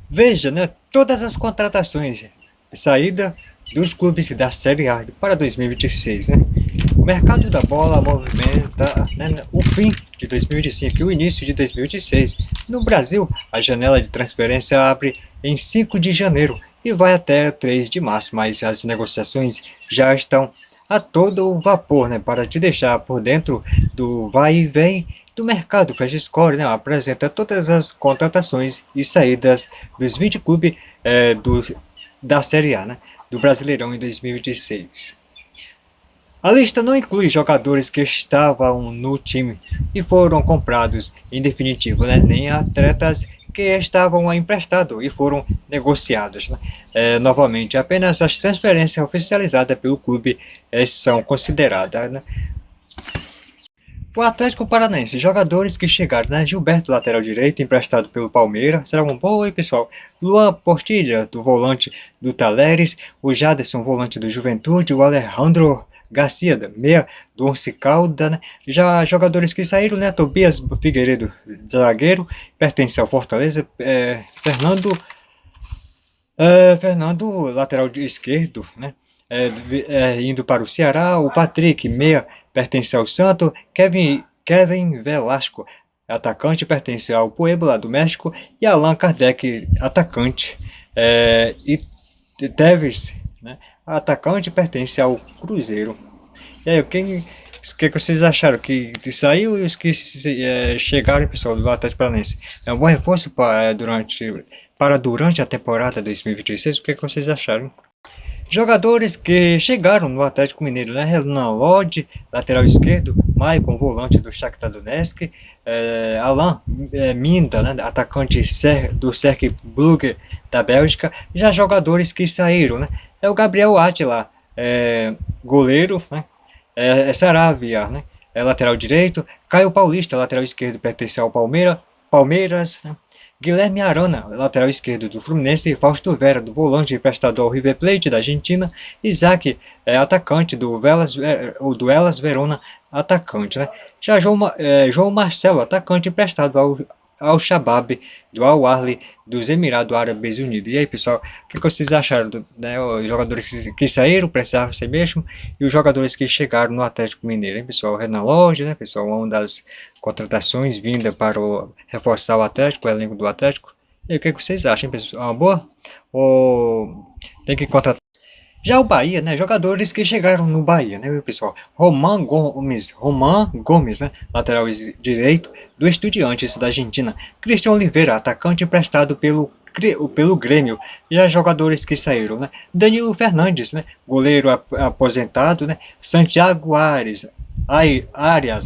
Veja, né, todas as contratações e saída dos clubes da Série A para 2026, né? O mercado da bola movimenta, né, o fim de 2025 e o início de 2026. No Brasil, a janela de transferência abre em 5 de janeiro e vai até 3 de março, mas as negociações já estão a todo vapor, né, para te deixar por dentro do vai e vem do mercado. Flash Score, né, apresenta todas as contratações e saídas dos 20 clubes da Série A, né, do Brasileirão em 2026. A lista não inclui jogadores que estavam no time e foram comprados em definitivo, né? Nem atletas que estavam emprestados e foram negociados. Né? Novamente, apenas as transferências oficializadas pelo clube são consideradas. Né? O Atlético Paranaense, jogadores que chegaram, né? Gilberto, lateral direito, emprestado pelo Palmeiras. Será um bom, hein, pessoal? Luan Portilha, do volante do Talheres. O Jaderson, volante do Juventude. O Alejandro Garcia, meia do Once Caldas, né? Já jogadores que saíram, né? Tobias Figueiredo, zagueiro, pertence ao Fortaleza. Fernando, lateral esquerdo, né? Indo para o Ceará. O Patrick, meia, pertence ao Santos. Kevin Velasco, atacante, pertence ao Puebla do México. E Allan Kardec, atacante. E Tevez, né, atacante, pertence ao Cruzeiro. E aí, que vocês acharam que saiu e os que chegaram, pessoal, do Atlético Paranaense? É um bom reforço para durante a temporada 2026? O que vocês acharam? Jogadores que chegaram no Atlético Mineiro, né? Renan Lodge, lateral esquerdo, Maicon, volante do Shakhtar Donetsk, Alain Minda, né? Atacante do Cercle Brugge da Bélgica. Já jogadores que saíram, né? É o Gabriel Átila, goleiro, né? Saravia, né? Lateral direito. Caio Paulista, lateral esquerdo, pertence ao Palmeiras, né? Guilherme Arana, lateral esquerdo do Fluminense. Fausto Vera, do volante emprestado ao River Plate da Argentina. Isaac, atacante do Hellas Verona, atacante. Né? Já João Marcelo, atacante emprestado ao Shabab do Al-Ahly dos Emirados Árabes Unidos. E aí, pessoal, o que vocês acharam? Né, os jogadores que saíram, precisavam ser mesmo, e os jogadores que chegaram no Atlético Mineiro, hein, pessoal? O Renan Lodge, né, pessoal? Uma das contratações vinda para reforçar o Atlético, o elenco do Atlético. E aí, o que vocês acham, pessoal? Uma boa? Ou tem que contratar? Já o Bahia, né? Jogadores que chegaram no Bahia, né, pessoal? Roman Gomes, né? Lateral direito do Estudiantes da Argentina. Cristian Oliveira, atacante emprestado pelo Grêmio. Já jogadores que saíram, né? Danilo Fernandes, né? Goleiro aposentado, né? Santiago Arias,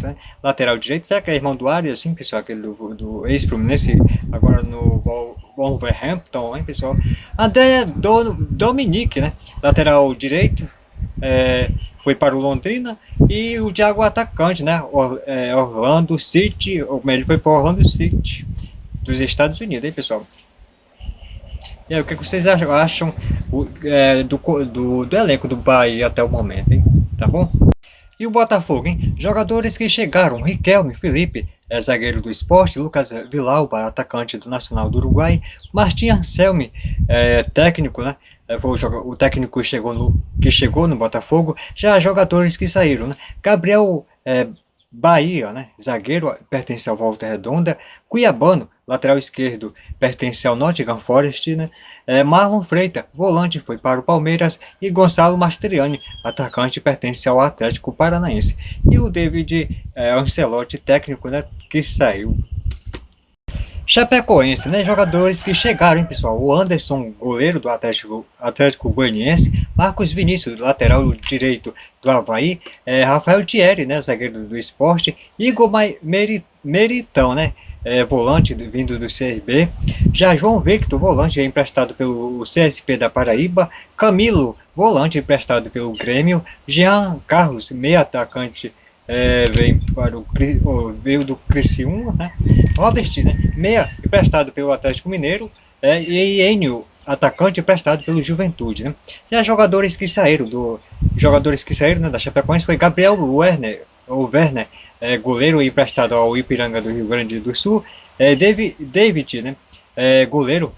né? Lateral direito. Será que é irmão do Arias, sim, pessoal? Aquele do ex-Fluminense, agora no Wolverhampton, hein, pessoal? André Dominique, né? Lateral direito. Foi para o Londrina. E o Thiago, atacante, né? Orlando City, ou melhor, ele foi para o Orlando City dos Estados Unidos, hein, pessoal? E aí, o que vocês acham do elenco do Bahia até o momento, hein? Tá bom? E o Botafogo, hein? Jogadores que chegaram: Riquelme, Felipe, zagueiro do Sport, Lucas Vilauba, atacante do Nacional do Uruguai, Martim Anselmi, técnico, né? Foi o técnico que chegou no Botafogo. Já jogadores que saíram, né? Gabriel Bahia, né? Zagueiro, pertence ao Volta Redonda. Cuiabano, lateral esquerdo, pertence ao Nottingham Forest, né? Marlon Freitas, volante, foi para o Palmeiras. E Gonçalo Mastriani, atacante, pertence ao Atlético Paranaense. E o David Ancelotti, técnico, né? Que saiu. Chapecoense, né? Jogadores que chegaram, hein, pessoal? O Anderson, goleiro do Atlético Goianiense. Marcos Vinícius, lateral direito do Avaí. Rafael Thierry, né? Zagueiro do Sport. Igor Meritão, né? Volante vindo do CRB. Já João Victor, volante emprestado pelo CSP da Paraíba. Camilo, volante emprestado pelo Grêmio. Jean Carlos, meio atacante, veio do Criciúma, né? Robert, né? Meia, emprestado pelo Atlético Mineiro, e Enio, atacante, emprestado pelo Juventude, né? Já jogadores que saíram, né, da Chapecoense, foi Gabriel Werner, goleiro emprestado ao Ipiranga do Rio Grande do Sul. David, né? goleiro,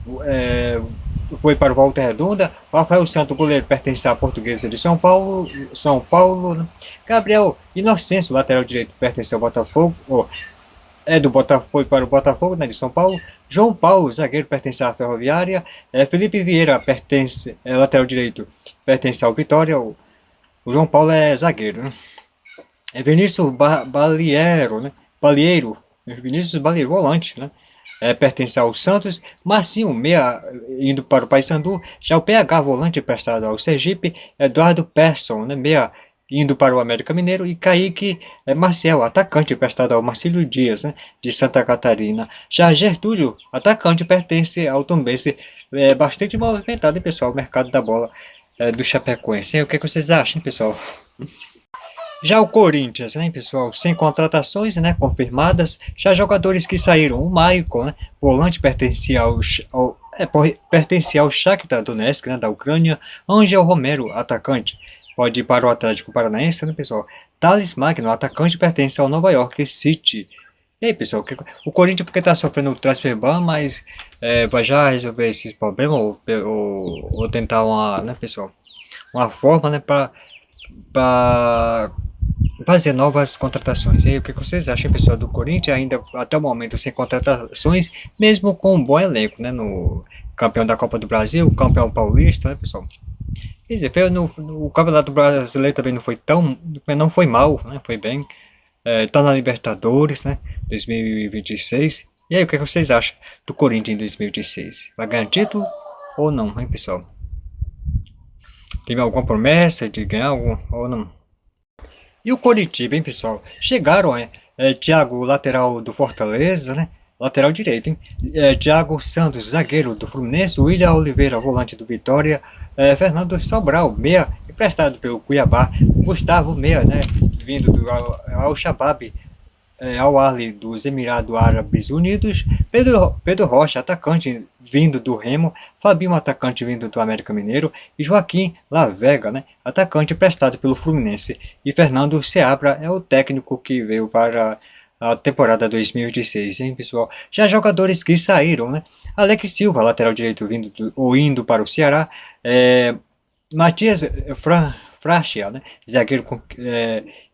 foi para o Volta Redonda. Rafael Santos, goleiro, pertence à Portuguesa de São Paulo, né? Gabriel Inocêncio, lateral direito, pertence ao Botafogo, do Botafogo, foi para o Botafogo, né, de São Paulo. João Paulo, zagueiro, pertence à Ferroviária. Felipe Vieira, lateral direito, pertence ao Vitória. O João Paulo é zagueiro, né? Vinícius Balieiro, né? Vinícius Balieiro, volante, né? Pertence ao Santos. Marcinho, meia, indo para o Paysandu. Já o PH, volante, emprestado ao Sergipe. Eduardo Persson, né? Meia, indo para o América Mineiro. E Kaique Marcel, atacante, emprestado ao Marcílio Dias, né? De Santa Catarina. Já Gertúlio, atacante, pertence ao Tombense. Bastante movimentado, hein, pessoal, o mercado da bola do Chapecoense. O que vocês acham, hein, pessoal? Já o Corinthians, né, pessoal, sem contratações, né, confirmadas, já jogadores que saíram, o Maicon, né, volante, pertencia ao Shakhtar Donetsk, né, da Ucrânia. Ângel Romero, atacante, pode ir para o Atlético Paranaense, né, pessoal. Thales Magno, atacante, pertence ao Nova York City. E aí, pessoal, o Corinthians porque está sofrendo o transfer ban, mas vai já resolver esses problemas ou tentar né, pessoal, uma forma, né, para fazer novas contratações. E aí, o que vocês acham, pessoal, do Corinthians, ainda até o momento sem contratações, mesmo com um bom elenco, né, no campeão da Copa do Brasil, campeão paulista, né, pessoal? Quer dizer, o Campeonato Brasileiro também não foi mal, né, foi bem, tá na Libertadores, né, 2026. E aí, o que vocês acham do Corinthians em 2026? Vai ganhar título ou não, hein, pessoal? Tem alguma promessa de ganhar algum ou não? E o Coritiba, hein, pessoal? Chegaram, Thiago, lateral do Fortaleza, né? Lateral direito, hein? Thiago Santos, zagueiro do Fluminense. William Oliveira, volante do Vitória. Fernando Sobral, meia, emprestado pelo Cuiabá. Gustavo, meia, né? Vindo do Al-Shabaab, Al-Ahly dos Emirados Árabes Unidos. Pedro Rocha, atacante vindo do Remo. Fabinho, atacante vindo do América Mineiro. E Joaquim Lavega, né, atacante prestado pelo Fluminense. E Fernando Seabra é o técnico que veio para a temporada 2016, hein, pessoal? Já jogadores que saíram, né? Alex Silva, lateral direito indo para o Ceará. Matias Frachia, né, zagueiro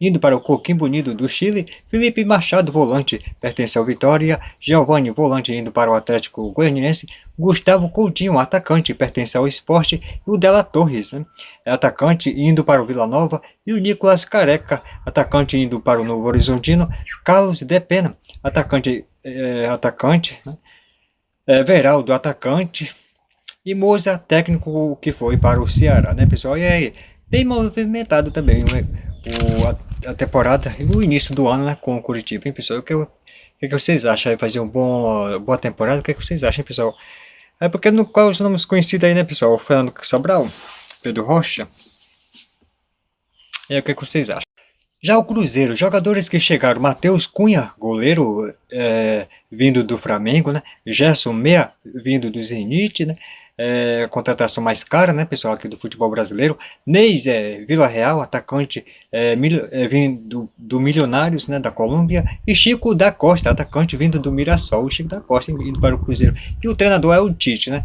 indo para o Coquimbo Unido do Chile. Felipe Machado, volante, pertence ao Vitória. Giovanni, volante, indo para o Atlético Goianiense. Gustavo Coutinho, atacante, pertence ao Sport. E o Dela Torres, né, atacante, indo para o Vila Nova. E o Nicolas Careca, atacante, indo para o Novo Horizontino. Carlos De Pena, atacante, né, Veraldo, atacante. E Moza, técnico que foi para o Ceará, né, pessoal? E aí, bem movimentado também, né, a temporada e o início do ano, né, com o Curitiba, hein, pessoal? O que vocês acham? Fazer boa temporada? O que vocês acham, pessoal? Porque qual os nomes conhecidos aí, né, pessoal? Fernando Sobral, Pedro Rocha. E aí, o que vocês acham? Já o Cruzeiro, jogadores que chegaram: Matheus Cunha, goleiro, vindo do Flamengo, né? Gerson Meia, vindo do Zenit, né? Contratação mais cara, né, pessoal, aqui do futebol brasileiro. Neis, Vila Real, atacante, vindo do Milionários, né, da Colômbia. E Chico da Costa, atacante vindo do Mirassol. O Chico da Costa indo para o Cruzeiro. E o treinador é o Tite, né?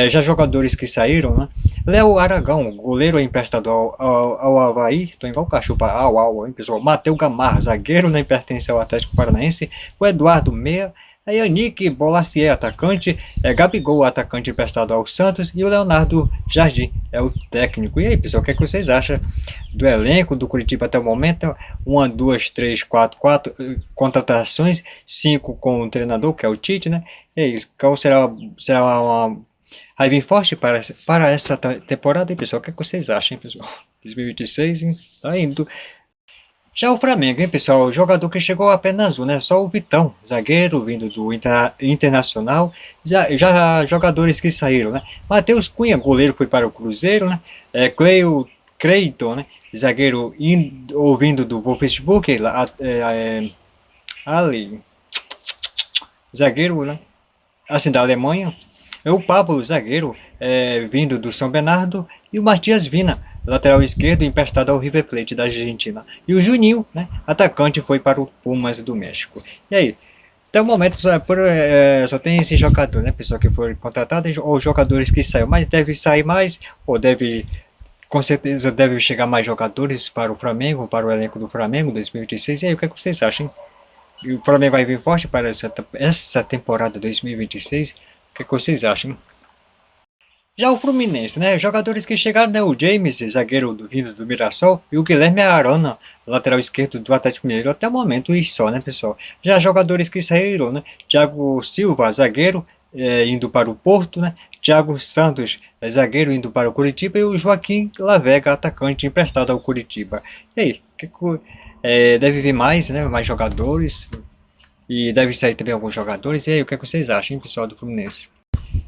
Já jogadores que saíram, né? Léo Aragão, goleiro, emprestado ao Avaí. Tô igual o cachorro para hein, pessoal? Matheus Gamarra, zagueiro, né, pertence ao Atlético Paranaense. O Eduardo Meia. Yannick Bolacier, atacante. Gabigol, atacante, emprestado ao Santos. E o Leonardo Jardim é o técnico. E aí, pessoal, o que vocês acham do elenco do Curitiba até o momento? 1, 2, 3, 4 contratações, 5 com o treinador, que é o Tite, né? E aí, qual será uma... Vai vir forte para essa temporada, hein, pessoal? O que vocês acham, hein, pessoal? 2026, hein? Tá indo. Já o Flamengo, hein, pessoal? O jogador que chegou apenas né? Só o Vitão, zagueiro, vindo do Internacional. Já jogadores que saíram, né? Matheus Cunha, goleiro, foi para o Cruzeiro, né? Cleiton, né? Zagueiro vindo do Wolfsburg, ali, zagueiro, né? Assim, da Alemanha. O Pablo, zagueiro, vindo do São Bernardo. E o Matias Vina, lateral esquerdo, emprestado ao River Plate da Argentina. E o Juninho, né, atacante, foi para o Pumas do México. E aí, Até o momento só tem esse jogador, né, pessoal, que foi contratado, ou jogadores que saiu, mas deve sair mais, ou deve, com certeza deve chegar mais jogadores para o Flamengo, para o elenco do Flamengo 2026. E aí, o que, é que vocês acham? E o Flamengo vai vir forte para essa temporada 2026? O que, é que vocês acham? Já o Fluminense, né? Jogadores que chegaram, né? O James, zagueiro vindo do Mirassol, e o Guilherme Arana, lateral esquerdo do Atlético Mineiro, até o momento, isso só, né, pessoal? Já jogadores que saíram, né? Thiago Silva, zagueiro, indo para o Porto, né? Thiago Santos, zagueiro, indo para o Curitiba, e o Joaquim Lavega, atacante, emprestado ao Curitiba. E aí, deve vir mais, né? Mais jogadores, e deve sair também alguns jogadores. E aí, o que, é que vocês acham, hein, pessoal do Fluminense?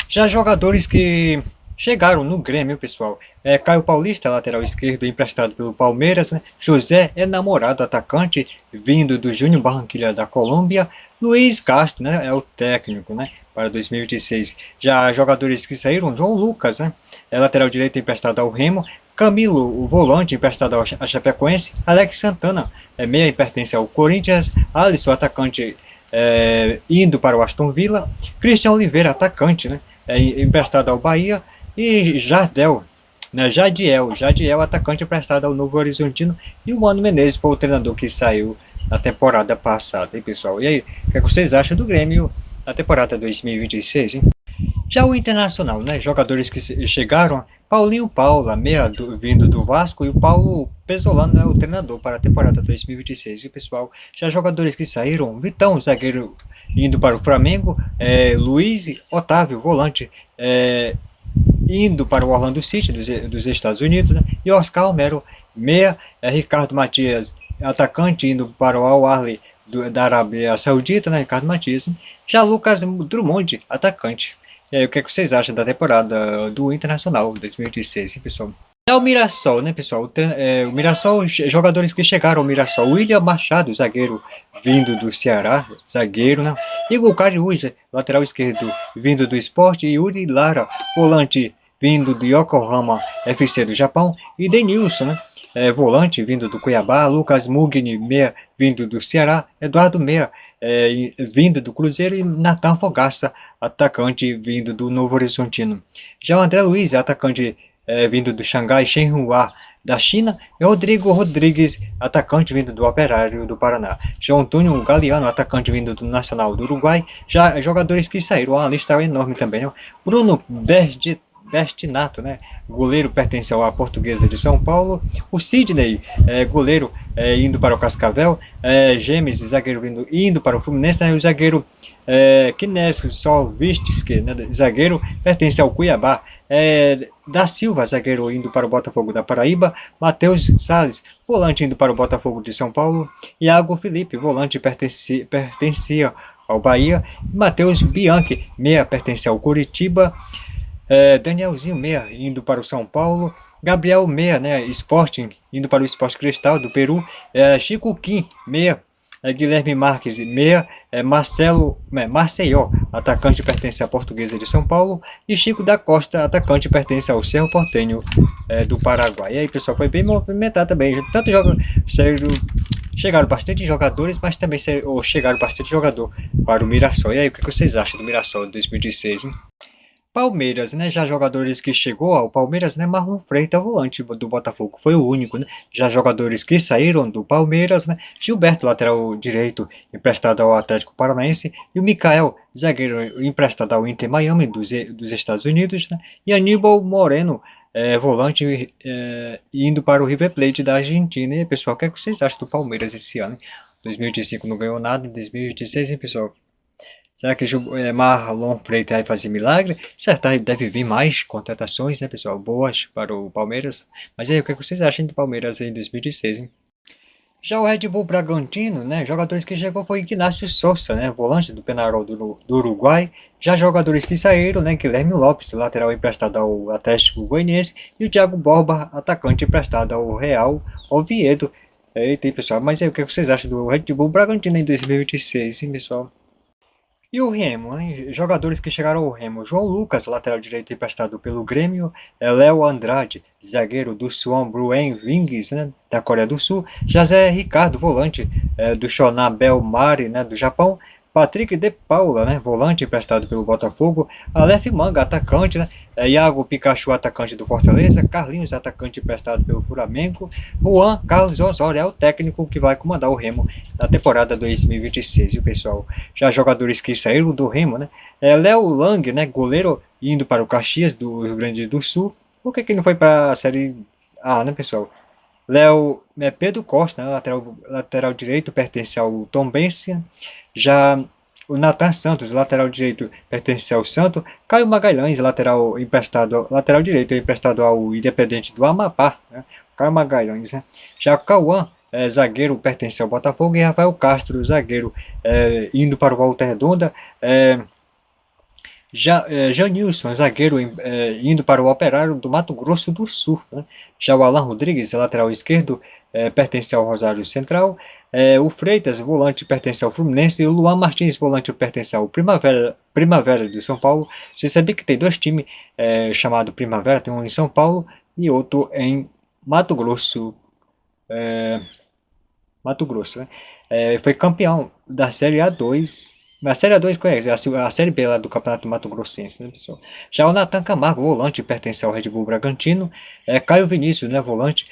Já jogadores que chegaram no Grêmio, pessoal. Caio Paulista, lateral esquerdo, emprestado pelo Palmeiras, né? José Enamorado, atacante, vindo do Júnior Barranquilla da Colômbia. Luiz Castro, né? É o técnico, né? Para 2026. Já jogadores que saíram, João Lucas, né? Lateral direito, emprestado ao Remo. Camilo, o volante, emprestado à Chapecoense. Alex Santana, meia, pertence ao Corinthians. Alisson, atacante, indo para o Aston Villa. Christian Oliveira, atacante, né? Emprestado ao Bahia. E Jardel, né? Jadiel, atacante, emprestado ao Novo Horizontino. E o Mano Menezes foi o treinador que saiu na temporada passada, hein, pessoal? E aí, o que vocês acham do Grêmio na temporada 2026, hein? Já o Internacional, né? Jogadores que chegaram, Paulinho Paula, vindo do Vasco, e o Paulo Pesolano é o treinador para a temporada 2026. E pessoal, já jogadores que saíram, Vitão, zagueiro, indo para o Flamengo, Luiz Otávio, volante, indo para o Orlando City dos Estados Unidos, né? E Oscar Romero, meia, Ricardo Matias, atacante, indo para o Al-Ahly da Arábia Saudita, né? Ricardo Matias. Já Lucas Drummond, atacante. E aí, o que, é que vocês acham da temporada do Internacional 2026, hein, pessoal? É o Mirassol, né, pessoal? O Mirassol, jogadores que chegaram ao Mirassol. William Machado, zagueiro, vindo do Ceará, zagueiro, né? Igor Cariúza, lateral esquerdo, vindo do Sport. Yuri Lara, volante, vindo do Yokohama FC do Japão. E Denilson, né? Volante, vindo do Cuiabá. Lucas Mugni, meia, vindo do Ceará. Eduardo Meia, vindo do Cruzeiro. E Nathan Fogaça, atacante, vindo do Novo Horizontino. Já o André Luiz, atacante, vindo do Xangai Shenhua da China. E Rodrigo Rodrigues, atacante, vindo do Operário do Paraná. João Antônio Galeano, atacante, vindo do Nacional do Uruguai. Já jogadores que saíram, uma lista enorme também, né? Bruno Bestinato, né? Goleiro, pertence à Portuguesa de São Paulo. O Sidney, goleiro, indo para o Cascavel. Gemes, zagueiro, indo para o Fluminense, né? O zagueiro Kinesko Solvitsky, né? Zagueiro, pertence ao Cuiabá. Da Silva, zagueiro, indo para o Botafogo da Paraíba. Matheus Salles, volante, indo para o Botafogo de São Paulo. Iago Felipe, volante, pertencia ao Bahia. Matheus Bianchi, meia, pertence ao Curitiba. Danielzinho, meia, indo para o São Paulo. Gabriel, meia, né? Sporting, indo para o Sport Cristal do Peru. Chico Kim, meia. Guilherme Marques, meia. Maceió, atacante, pertence à Portuguesa de São Paulo. E Chico da Costa, atacante, pertence ao Cerro Porteño do Paraguai. E aí, pessoal, foi bem movimentado também. Tanto chegaram bastante jogadores, mas também chegaram bastante jogador para o Mirassol. E aí, o que vocês acham do Mirassol de 2016, hein? Palmeiras, né? Já jogadores que chegou ao Palmeiras, né? Marlon Freitas, volante do Botafogo, foi o único, né? Já jogadores que saíram do Palmeiras, né? Gilberto, lateral direito, emprestado ao Atlético Paranaense. E o Mikael, zagueiro, emprestado ao Inter Miami, dos Estados Unidos, né? E Aníbal Moreno, volante, indo para o River Plate da Argentina. E aí, pessoal, o que, vocês acham do Palmeiras esse ano, hein? 2025 não ganhou nada, em 2026, hein, pessoal? Será que Marlon Freitas vai fazer milagre? Certo, deve vir mais contratações, né, pessoal? Boas para o Palmeiras. Mas aí, o que vocês acham do Palmeiras em 2016, hein? Já o Red Bull Bragantino, né? Jogadores que chegou foi Ignacio Sousa, né? Volante do Peñarol do Uruguai. Já jogadores que saíram, né? Guilherme Lopes, lateral emprestado ao Atlético Goianiense. E o Thiago Borba, atacante emprestado ao Real Oviedo. Eita, pessoal. Mas aí, o que vocês acham do Red Bull Bragantino em 2026, hein, pessoal? E o Remo, né? Jogadores que chegaram ao Remo. João Lucas, lateral direito emprestado pelo Grêmio. Léo Andrade, zagueiro do Suwon Bruen Wings, né? Da Coreia do Sul. José Ricardo, volante do Shonan Bellmare, né? Do Japão. Patrick de Paula, né, volante emprestado pelo Botafogo, Aleph Manga, atacante, né, Iago Pikachu, atacante do Fortaleza, Carlinhos, atacante emprestado pelo Flamengo, Juan Carlos Osório é o técnico que vai comandar o Remo na temporada 2026, e o pessoal, já jogadores que saíram do Remo, né, Léo Lang, né, goleiro, indo para o Caxias do Rio Grande do Sul. Por que não foi para a Série A, né, pessoal? Pedro Costa, né, lateral direito, pertence ao Tombense. Já o Nathan Santos, lateral direito, pertence ao Santo. Caio Magalhães, lateral direito, emprestado ao Independente do Amapá. Né? Caio Magalhães, né? Já o Cauã, zagueiro, pertence ao Botafogo. E Rafael Castro, zagueiro, indo para o Volta Redonda. Janilson, zagueiro, indo para o Operário do Mato Grosso do Sul. Né? Já o Alan Rodrigues, lateral esquerdo, pertence ao Rosário Central. O Freitas, volante, pertence ao Fluminense. E o Luan Martins, volante, pertence ao Primavera de São Paulo. Você sabia que tem dois times chamados Primavera, tem um em São Paulo e outro em Mato Grosso. Né? Foi campeão da Série A2. A Série A2 conhece, a Série B lá do Campeonato Mato Grossense, né, pessoal? Já o Nathan Camargo, volante, pertence ao Red Bull Bragantino. Caio Vinícius, né, volante,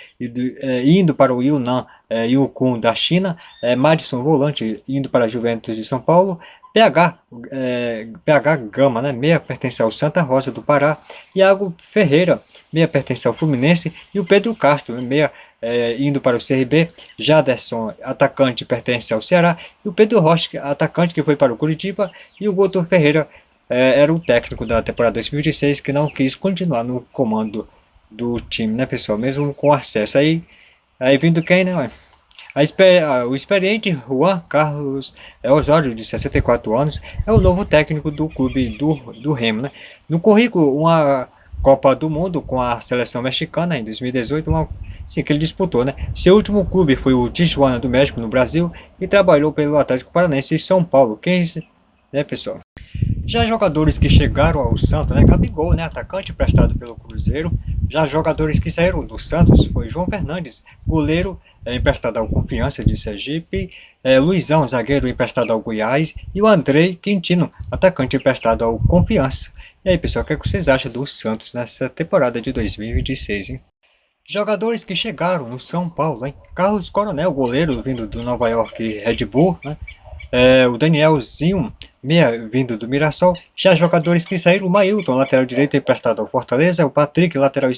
indo para o Yunnan Yukon da China. Madison, volante, indo para a Juventus de São Paulo. PH Gama, né, meia, pertence ao Santa Rosa do Pará. Iago Ferreira, meia, pertence ao Fluminense. E o Pedro Castro, né, meia, indo para o CRB. Jaderson, atacante, pertence ao Ceará. E o Pedro Rocha, atacante, que foi para o Curitiba. E o Guto Ferreira era o técnico da temporada 2026, que não quis continuar no comando do time, né, pessoal? Mesmo com acesso. Aí vindo quem, né? O experiente Juan Carlos Osório, de 64 anos, é o novo técnico do clube do Remo. Né? No currículo, uma Copa do Mundo com a seleção mexicana em 2018, que ele disputou. Né? Seu último clube foi o Tijuana do México, no Brasil, e trabalhou pelo Atlético Paranaense e São Paulo. Né, pessoal? Já jogadores que chegaram ao Santos, né? Gabigol, né? Atacante emprestado pelo Cruzeiro. Já jogadores que saíram do Santos foi João Fernandes, goleiro, emprestado ao Confiança de Sergipe. Luizão, zagueiro, emprestado ao Goiás. E o Andrei Quintino, atacante emprestado ao Confiança. E aí, pessoal, o que é que vocês acham do Santos nessa temporada de 2026, hein? Jogadores que chegaram no São Paulo, hein? Carlos Coronel, goleiro, vindo do Nova York Red Bull, né? O Danielzinho, meia, vindo do Mirassol. Já jogadores que saíram, o Mailton, lateral direito, emprestado ao Fortaleza. O Patrick, lateral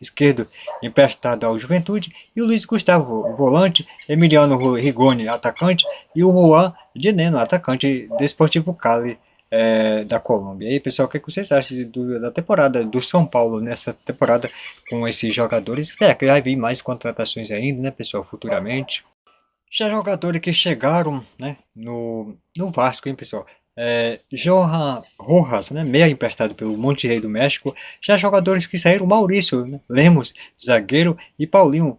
esquerdo, emprestado ao Juventude. E o Luiz Gustavo, volante. Emiliano Rigoni, atacante. E o Juan Dineno, atacante do Desportivo Cali, da Colômbia. E aí, pessoal, o que vocês acham da temporada do São Paulo nessa temporada com esses jogadores? Que vai vir mais contratações ainda, né, pessoal, futuramente. Já jogadores que chegaram, né, no Vasco, hein, pessoal? Johan Rojas, né, meia, emprestado pelo Monterrey do México. Já jogadores que saíram, Maurício, né, Lemos, zagueiro, e Paulinho,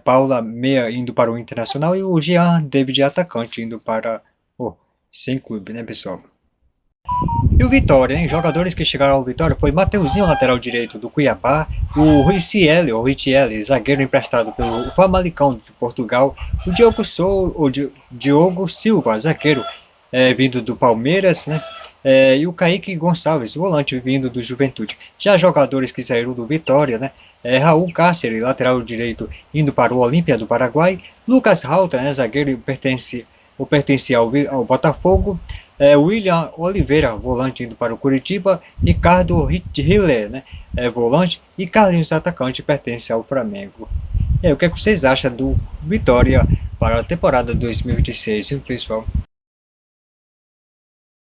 Paula, meia, indo para o Internacional. E o Jean David, atacante, indo para o Sem Clube, né, pessoal? E o Vitória, hein? Jogadores que chegaram ao Vitória foi Mateuzinho, lateral direito do Cuiabá, o Ritielli, zagueiro emprestado pelo Famalicão de Portugal, o Diogo Silva, zagueiro, vindo do Palmeiras, né? E o Kaique Gonçalves, volante, vindo do Juventude. Já jogadores que saíram do Vitória, né? Raul Cáceres, lateral direito, indo para o Olímpia do Paraguai. Lucas Halter, né? Zagueiro, pertence ao Botafogo. William Oliveira, volante, indo para o Curitiba. Ricardo Hiller, né, volante. E Carlinhos, atacante, pertence ao Flamengo. E aí, o que vocês acham do Vitória para a temporada 2026, hein, pessoal?